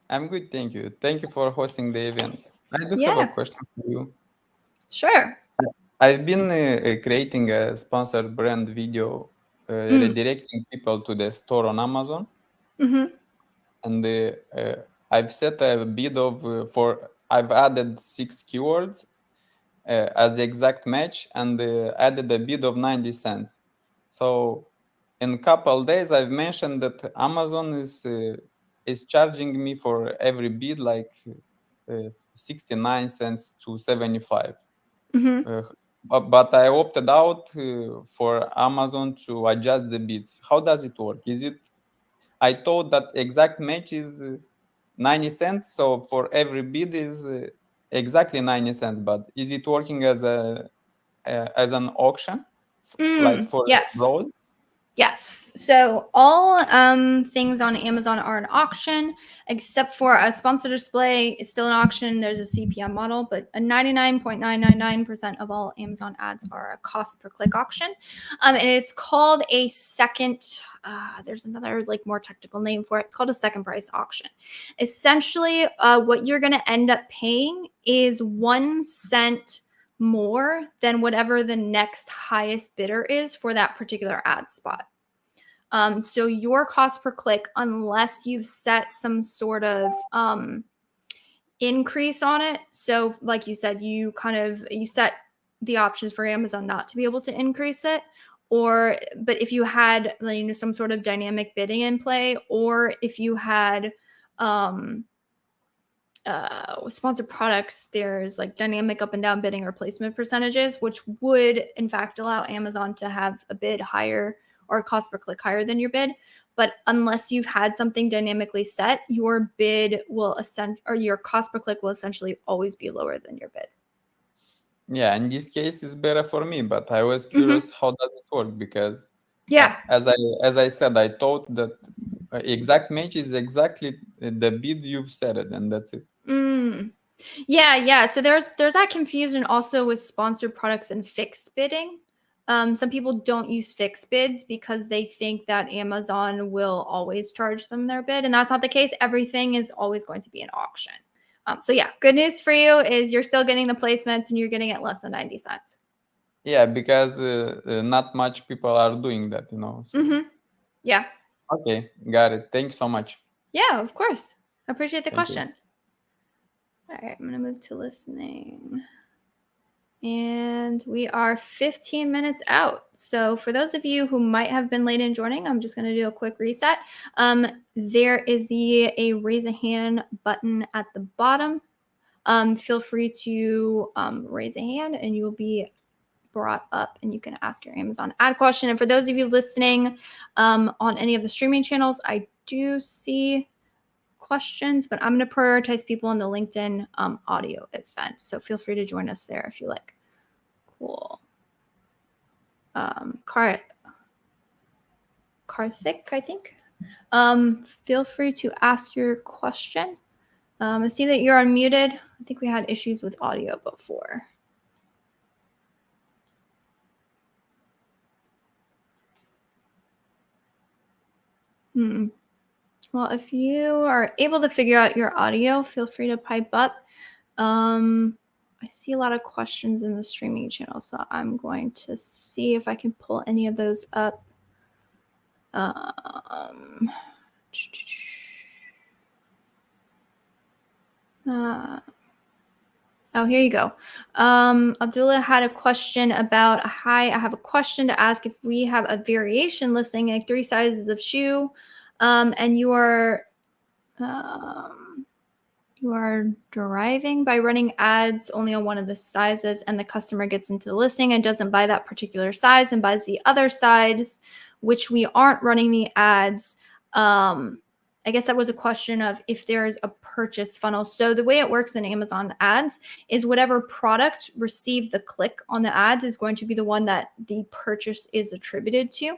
I'm good, thank you. Thank you for hosting the event. I do have Yeah. a question for you. Sure. I've been creating a sponsored brand video redirecting people to the store on Amazon. Mm-hmm. And I've set a bid of I've added 6 keywords as the exact match and added a bid of 90 cents. So in a couple days, I've mentioned that Amazon is charging me for every bid like 69 cents to 75. Mm-hmm. But I opted out for Amazon to adjust the bids. How does it work? I thought that exact match is 90 cents, so for every bid is exactly 90 cents. But is it working as an auction, like for Yes. road? Yes. So all things on Amazon are an auction, except for a sponsored display. It's still an auction. There's a CPM model, but a 99.999% of all Amazon ads are a cost per click auction. And it's called a second, there's another like more technical name for it. It's called a second price auction. Essentially, what you're going to end up paying is 1 cent more than whatever the next highest bidder is for that particular ad spot. So your cost per click, unless you've set some sort of increase on it. So like you said, you set the options for Amazon not to be able to increase it. But if you had some sort of dynamic bidding in play, or if you had sponsored products, there's like dynamic up and down bidding or placement percentages, which would in fact allow Amazon to have a bid higher or a cost per click higher than your bid. But unless you've had something dynamically set, your bid will your cost per click will essentially always be lower than your bid. Yeah, in this case, it's better for me. But I was curious, how does it work? Because as I said, I thought that exact match is exactly the bid you've set it, and that's it. Yeah. So there's that confusion also with sponsored products and fixed bidding. Some people don't use fixed bids because they think that Amazon will always charge them their bid, and that's not the case. Everything is always going to be an auction. So yeah, good news for you is you're still getting the placements and you're getting it less than 90 cents. Yeah, because not much people are doing that, So. Yeah. Okay, got it. Thank you so much. Yeah, of course. I appreciate the Thank question. All right, I'm going to move to listening. And we are 15 minutes out. So for those of you who might have been late in joining, I'm just going to do a quick reset. There is a raise a hand button at the bottom. Feel free to raise a hand and you will be brought up and you can ask your Amazon ad question. And for those of you listening on any of the streaming channels, I do see questions, but I'm going to prioritize people in the LinkedIn audio event. So feel free to join us there if you like. Cool. Karthik, I think. Feel free to ask your question. I see that you're unmuted. I think we had issues with audio before. Well, if you are able to figure out your audio, feel free to pipe up. I see a lot of questions in the streaming channel, so I'm going to see if I can pull any of those up. Oh, here you go. Abdullah had a question about, hi, I have a question to ask if we have a variation listing, like 3 sizes of shoe, and you are deriving by running ads only on one of the sizes, and the customer gets into the listing and doesn't buy that particular size and buys the other size, which we aren't running the ads. I guess that was a question of if there's a purchase funnel. So the way it works in Amazon ads is whatever product received the click on the ads is going to be the one that the purchase is attributed to.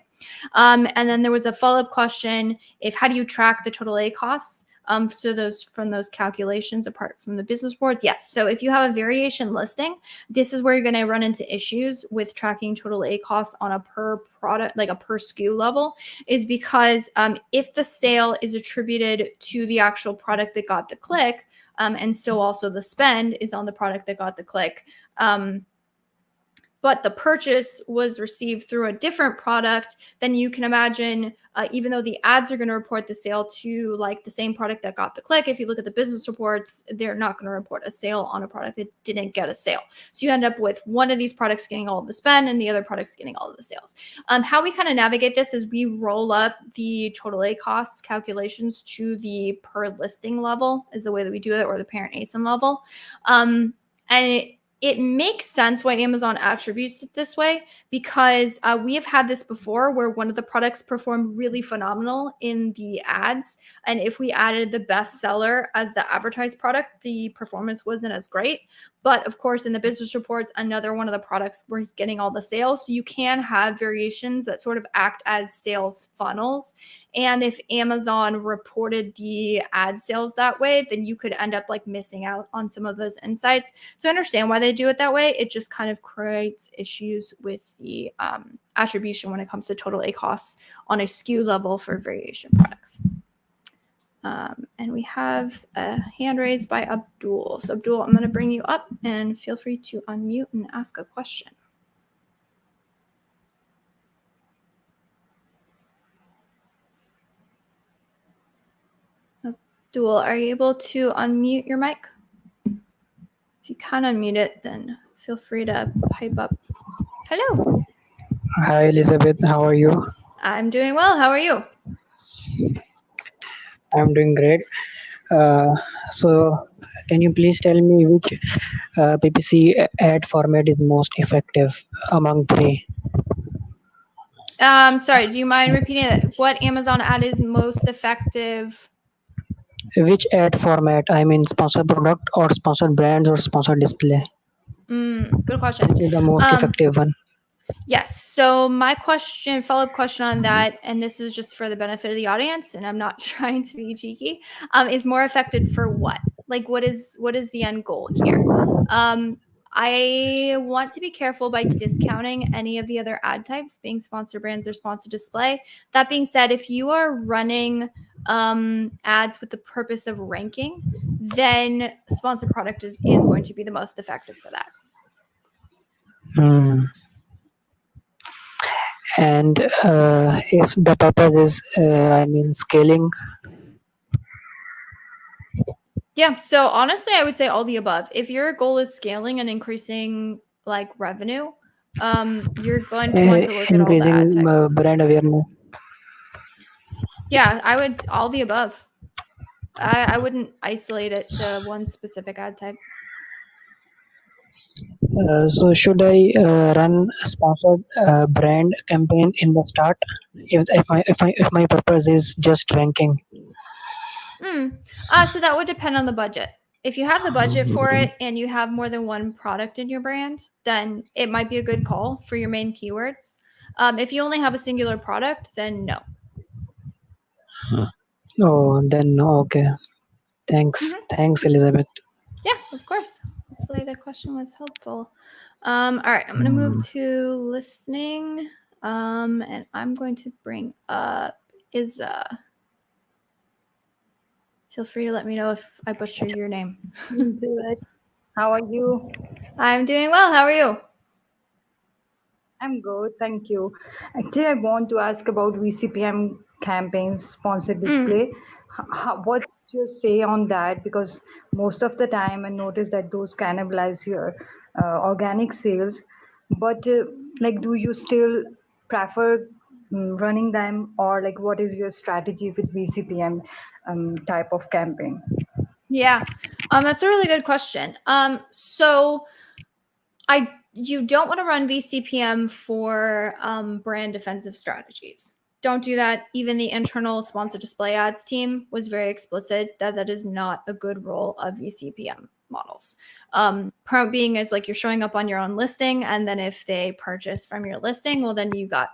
And then there was a follow-up question, if how do you track the total A costs? So those from those calculations apart from the business boards, yes. So if you have a variation listing, this is where you're going to run into issues with tracking total A costs on a per product, like a per SKU level, is because if the sale is attributed to the actual product that got the click, and so also the spend is on the product that got the click, but the purchase was received through a different product, then you can imagine, even though the ads are going to report the sale to like the same product that got the click, if you look at the business reports, they're not going to report a sale on a product that didn't get a sale. So you end up with one of these products getting all of the spend and the other products getting all of the sales. How we kind of navigate this is we roll up the total A costs calculations to the per listing level is the way that we do it, or the parent ASIN level. And it makes sense why Amazon attributes it this way, because we have had this before where one of the products performed really phenomenal in the ads. And if we added the best seller as the advertised product, the performance wasn't as great. But of course, in the business reports, another one of the products where he's getting all the sales. So you can have variations that sort of act as sales funnels. And if Amazon reported the ad sales that way, then you could end up like missing out on some of those insights. So I understand why they do it that way. It just kind of creates issues with the attribution when it comes to total A costs on a SKU level for variation products. And we have a hand raised by Abdul. So Abdul, I'm going to bring you up and feel free to unmute and ask a question. Abdul, are you able to unmute your mic? If you can't unmute it, then feel free to pipe up. Hello. Hi, Elizabeth. How are you? I'm doing well. How are you? I'm doing great. So, can you please tell me which PPC ad format is most effective among 3? Sorry, do you mind repeating it? What Amazon ad is most effective? Which ad format? I mean, sponsored product or sponsored brands or sponsored display? Good question. Which is the most effective one? Yes. So my follow-up question on that, and this is just for the benefit of the audience, and I'm not trying to be cheeky, is more effective for what? Like, what is the end goal here? I want to be careful by discounting any of the other ad types, being sponsored brands or sponsored display. That being said, if you are running ads with the purpose of ranking, then sponsored product is going to be the most effective for that. And if the purpose is, I mean, scaling? Yeah. So honestly, I would say all the above. If your goal is scaling and increasing like revenue, you're going to want to look at all the ad Increasing types. brand awareness. Yeah, I would all the above. I wouldn't isolate it to one specific ad type. So should I run a sponsored brand campaign in the start if my purpose is just ranking? So that would depend on the budget. If you have the budget for it and you have more than one product in your brand, then it might be a good call for your main keywords. If you only have a singular product, then no. Oh, then okay. Thanks. Thanks, Elizabeth. Yeah, of course. Hopefully the question was helpful. All right, I'm going to move to listening. And I'm going to bring up is feel free to let me know if I butchered your name. How are you? I'm doing well. How are you? I'm good, thank you. Actually, I want to ask about VCPM campaigns, sponsored display. What you say on that? Because most of the time, I notice that those cannibalize your organic sales. But like, do you still prefer running them, or like, what is your strategy with VCPM type of campaign? Yeah, that's a really good question. So you don't want to run VCPM for brand defensive strategies. Don't do that. Even the internal sponsor display ads team was very explicit that that is not a good role of VCPM models. Point being is like you're showing up on your own listing, and then if they purchase from your listing, well, then you got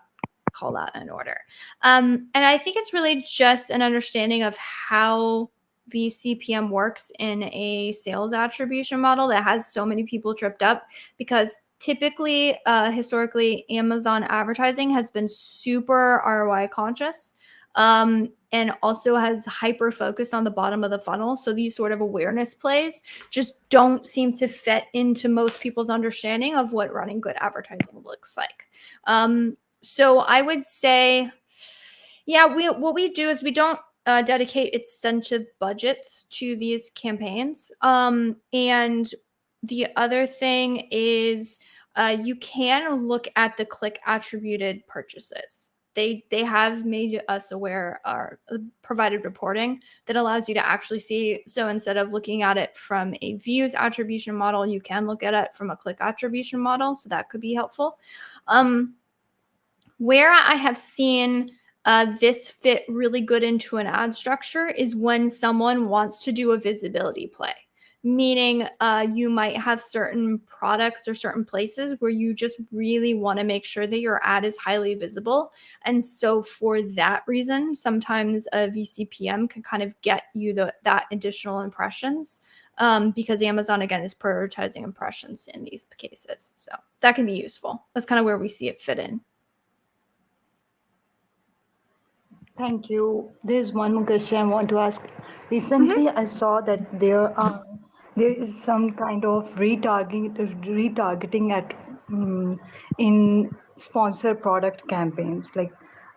call that an order. And I think it's really just an understanding of how VCPM works in a sales attribution model that has so many people tripped up, because typically, historically, Amazon advertising has been super ROI conscious, and also has hyper focused on the bottom of the funnel. So these sort of awareness plays just don't seem to fit into most people's understanding of what running good advertising looks like. So I would say, yeah, what we do is we don't dedicate extensive budgets to these campaigns. And the other thing is you can look at the click attributed purchases. They have made us aware or provided reporting that allows you to actually see. So instead of looking at it from a views attribution model, you can look at it from a click attribution model. So that could be helpful. Where I have seen this fit really good into an ad structure is when someone wants to do a visibility play, meaning you might have certain products or certain places where you just really want to make sure that your ad is highly visible. And so for that reason, sometimes a VCPM can kind of get you that additional impressions. Because Amazon, again, is prioritizing impressions in these cases. So that can be useful. That's kind of where we see it fit in. Thank you. There's one more question I want to ask. Recently, I saw that there is some kind of retargeting at in sponsor product campaigns. Like,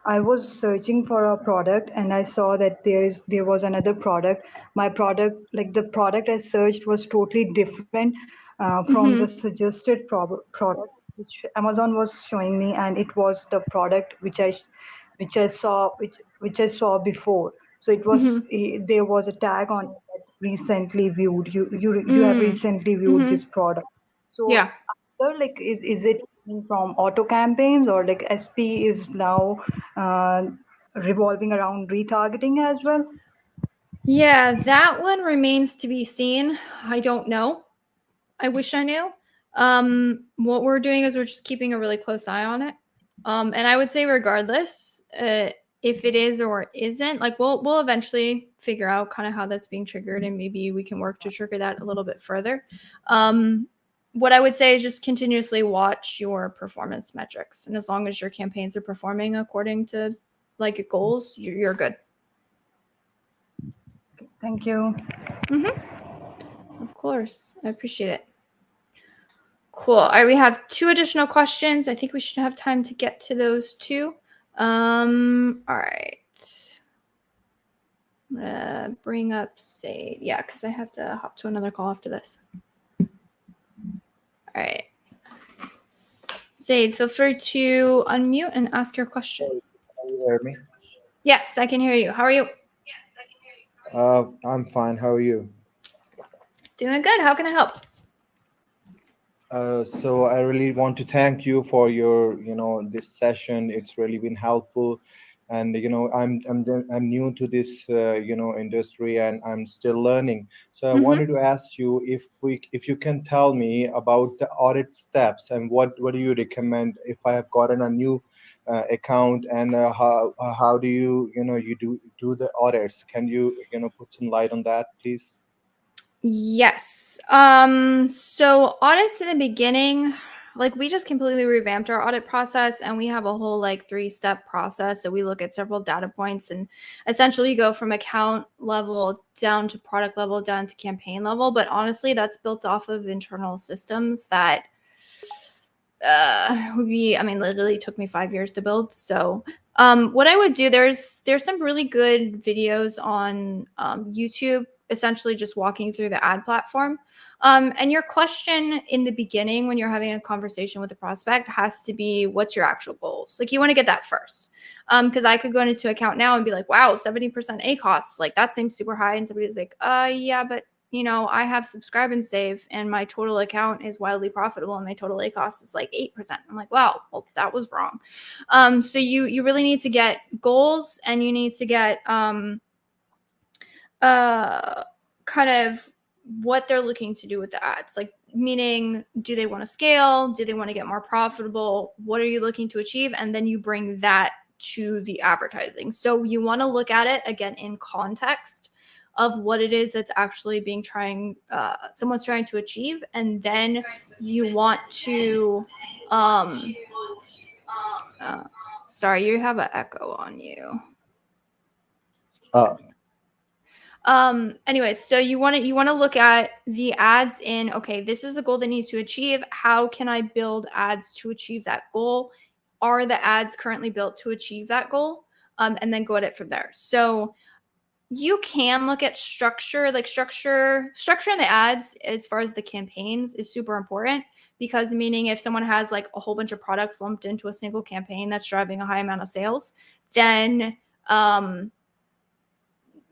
I was searching for a product and I saw that there was another product. My product, like the product I searched, was totally different from the suggested product which Amazon was showing me, and it was the product which I saw before. So it was there was a tag on it that recently viewed. You have recently viewed this product. So Yeah. after, like, is it from auto campaigns, or like SP is now revolving around retargeting as well? Yeah, that one remains to be seen. I don't know. I wish I knew. What we're doing is we're just keeping a really close eye on it. And I would say regardless, if it is or isn't, like we'll eventually figure out kind of how that's being triggered, and maybe we can work to trigger that a little bit further. What I would say is just continuously watch your performance metrics, and as long as your campaigns are performing according to like goals, you're good. Thank you. Of course, I appreciate it. Cool. All right, we have 2 additional questions. I think we should have time to get to those 2. All right. I'm gonna bring up Sade. Yeah, because I have to hop to another call after this. All right. Sade, feel free to unmute and ask your question. Can you hear me? Yes, I can hear you. How are you? I'm fine. How are you? Doing good. How can I help? So I really want to thank you for your, this session. It's really been helpful, and I'm new to this, industry, and I'm still learning. So I wanted to ask you if you can tell me about the audit steps, and what do you recommend if I have gotten a new account, and how do you do the audits? Can you put some light on that, please? Yes. So audits in the beginning like we just completely revamped our audit process, and we have a whole like 3-step process that we look at several data points and essentially go from account level down to product level down to campaign level. But honestly, that's built off of internal systems that would be, I mean, literally took me 5 years to build. So what I would do, there's some really good videos on YouTube, essentially just walking through the ad platform. And your question in the beginning when you're having a conversation with a prospect has to be, what's your actual goals? Like, you want to get that first. Because I could go into account now and be like, wow, 70% A costs, like that seems super high. And somebody's like, yeah, but I have subscribe and save, and my total account is wildly profitable, and my total A cost is like 8%. I'm like, wow, well, that was wrong. So you really need to get goals, and you need to get kind of what they're looking to do with the ads. Like, meaning, do they want to scale? Do they want to get more profitable? What are you looking to achieve? And then you bring that to the advertising. So you want to look at it again in context of what it is that's actually being someone's trying to achieve, and then you want to sorry, you have an echo on you. Anyways, so you want to look at the ads in, okay, this is the goal that needs to achieve. How can I build ads to achieve that goal? Are the ads currently built to achieve that goal? And then go at it from there. So you can look at structure, like structure in the ads as far as the campaigns is super important, because meaning if someone has like a whole bunch of products lumped into a single campaign that's driving a high amount of sales, then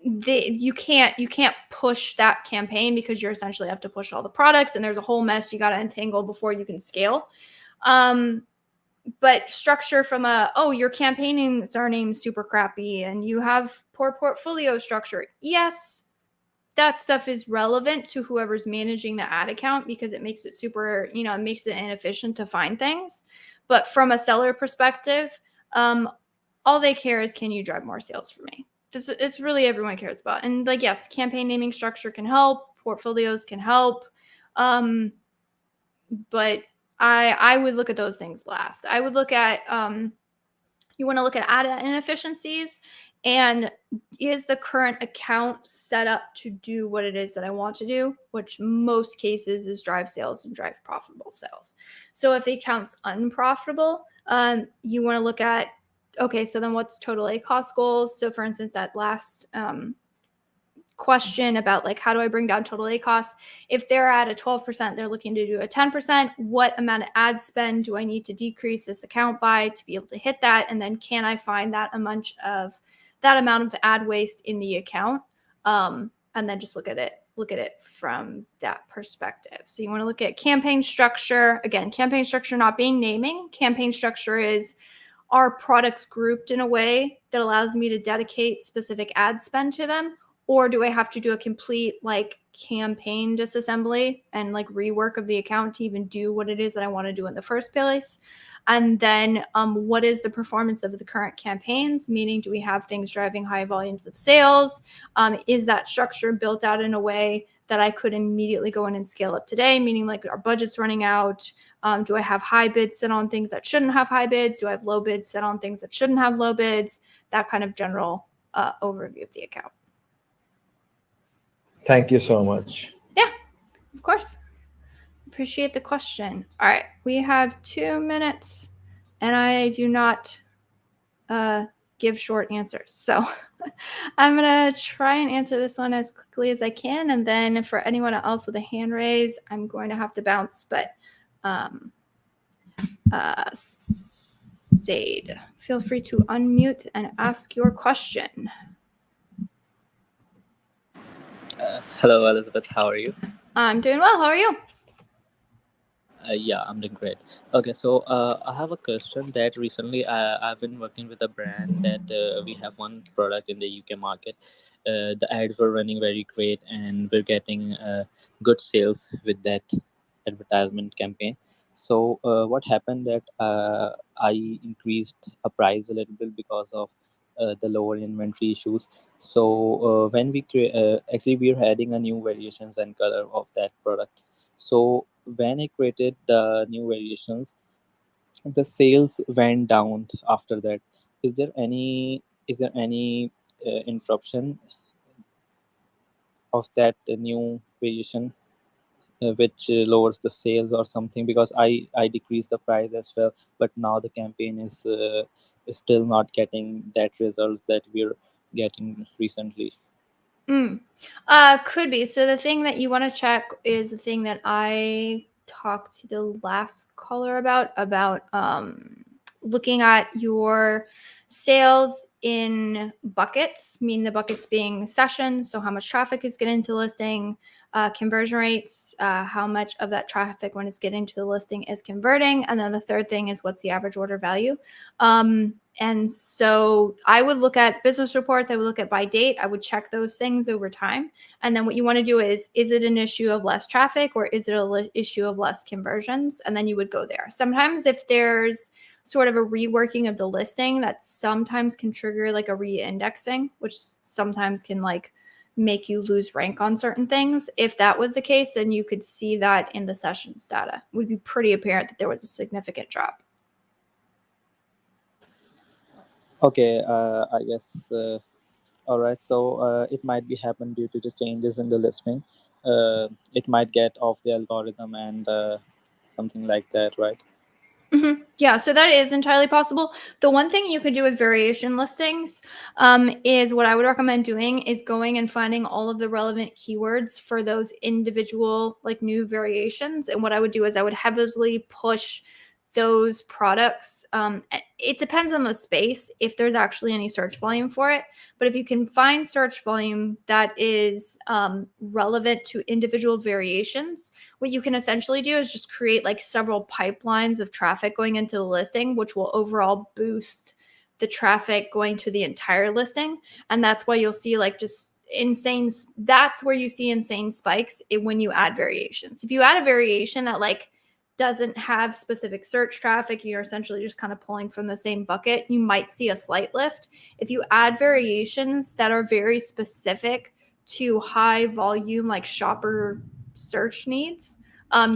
you can't push that campaign, because you essentially have to push all the products, and there's a whole mess you got to untangle before you can scale. But structure from your campaigns are named super crappy and you have poor portfolio structure. Yes, that stuff is relevant to whoever's managing the ad account, because it makes it super, it makes it inefficient to find things. But from a seller perspective, all they care is, can you drive more sales for me? It's really everyone cares about. And like, yes, campaign naming structure can help, portfolios can help. But I would look at those things last. I would look at you want to look at ad inefficiencies, and is the current account set up to do what it is that I want to do, which most cases is drive sales and drive profitable sales. So if the account's unprofitable, you want to look at, okay, so then what's total A cost goals? So for instance, that last question about like, how do I bring down total A costs? If they're at a 12%, they're looking to do a 10%. What amount of ad spend do I need to decrease this account by to be able to hit that? And then can I find that amount of ad waste in the account? And then just look at it from that perspective. So you want to look at campaign structure. Again, campaign structure not being naming. Campaign structure is, are products grouped in a way that allows me to dedicate specific ad spend to them? Or do I have to do a complete like campaign disassembly and like rework of the account to even do what it is that I want to do in the first place? And then what is the performance of the current campaigns? Meaning, do we have things driving high volumes of sales? Is that structure built out in a way that I could immediately go in and scale up today? Meaning, like, our budget's running out. Do I have high bids set on things that shouldn't have high bids? Do I have low bids set on things that shouldn't have low bids? That kind of general overview of the account. Thank you so much. Yeah, of course. Appreciate the question. All right, we have 2 minutes, and I do not give short answers. So I'm going to try and answer this one as quickly as I can. And then for anyone else with a hand raise, I'm going to have to bounce. But Sade, feel free to unmute and ask your question. Hello, Elizabeth. How are you? I'm doing well. How are you? Yeah, I'm doing great. Okay, so I have a question that recently I've been working with a brand that we have one product in the UK market. The ads were running very great, and we're getting good sales with that advertisement campaign. So what happened that I increased a price a little bit because of the lower inventory issues. So when we actually we're adding a new variations and color of that product. So when I created the new variations, the sales went down after that. Is there any interruption of that new variation, which lowers the sales or something? Because I decreased the price as well, but now the campaign is still not getting that result that we're getting recently. Could be. So the thing that you want to check is the thing that I talked to the last caller about looking at your sales in buckets, meaning the buckets being sessions, so how much traffic is getting to the listing, conversion rates, how much of that traffic when it's getting to the listing is converting, and then the third thing is what's the average order value. And so I would look at business reports, I would look at by date, I would check those things over time. And then what you want to do is it an issue of less traffic or is it an issue of less conversions? And then you would go there. Sometimes if there's sort of a reworking of the listing, that sometimes can trigger like a re-indexing, which sometimes can like make you lose rank on certain things. If that was the case, then you could see that in the sessions data. It would be pretty apparent that there was a significant drop. Okay, I guess. All right, so it might be happen due to the changes in the listing. It might get off the algorithm and something like that, right? Yeah, so that is entirely possible. The one thing you could do with variation listings is what I would recommend doing is going and finding all of the relevant keywords for those individual like new variations. And what I would do is I would heavily push those products. It depends on the space if there's actually any search volume for it. But if you can find search volume that is relevant to individual variations, what you can essentially do is just create like several pipelines of traffic going into the listing, which will overall boost the traffic going to the entire listing. And that's why you'll see like just insane. That's where you see insane spikes when you add variations. If you add a variation that like doesn't have specific search traffic, you're essentially just kind of pulling from the same bucket, you might see a slight lift. If you add variations that are very specific to high volume, like shopper search needs,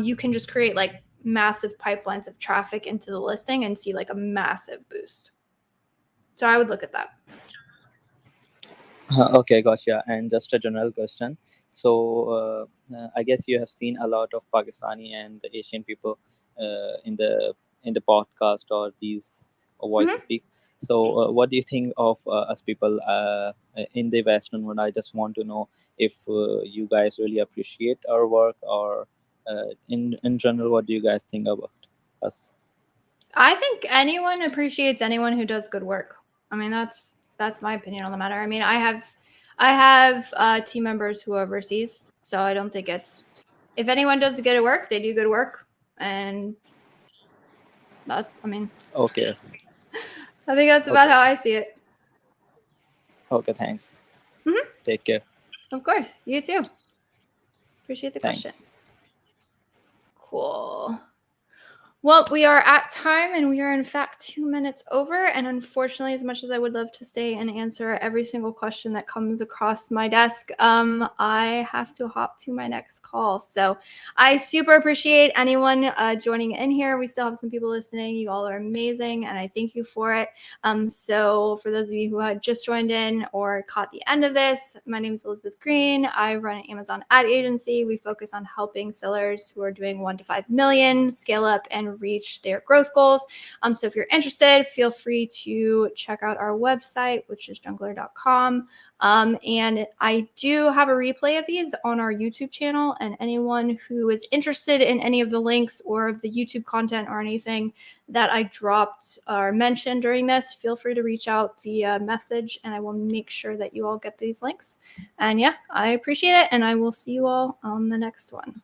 you can just create like massive pipelines of traffic into the listing and see like a massive boost. So I would look at that. Okay, gotcha. And just a general question. So I guess you have seen a lot of Pakistani and the Asian people in the podcast or these voice speaks. So what do you think of us people in the Western world? I just want to know if you guys really appreciate our work, or in general, what do you guys think about us? I think anyone appreciates anyone who does good work. I mean, that's my opinion on the matter. I mean, I have team members who are overseas, so I don't think it's, if anyone does good work, they do good work, and that, I mean, Okay. I think that's about how I see it. Okay, thanks. Take care. Of course, you too. Appreciate the question. Thanks. Cool. Well, we are at time, and we are in fact 2 minutes over. And unfortunately, as much as I would love to stay and answer every single question that comes across my desk, I have to hop to my next call. So I super appreciate anyone joining in here. We still have some people listening. You all are amazing, and I thank you for it. So for those of you who had just joined in or caught the end of this, my name is Elizabeth Greene. I run an Amazon ad agency. We focus on helping sellers who are doing 1 to 5 million scale up and reach their growth goals. So if you're interested, feel free to check out our website, which is jungler.com. And I do have a replay of these on our YouTube channel, and anyone who is interested in any of the links or of the YouTube content or anything that I dropped or mentioned during this, feel free to reach out via message, and I will make sure that you all get these links. And yeah, I appreciate it, and I will see you all on the next one.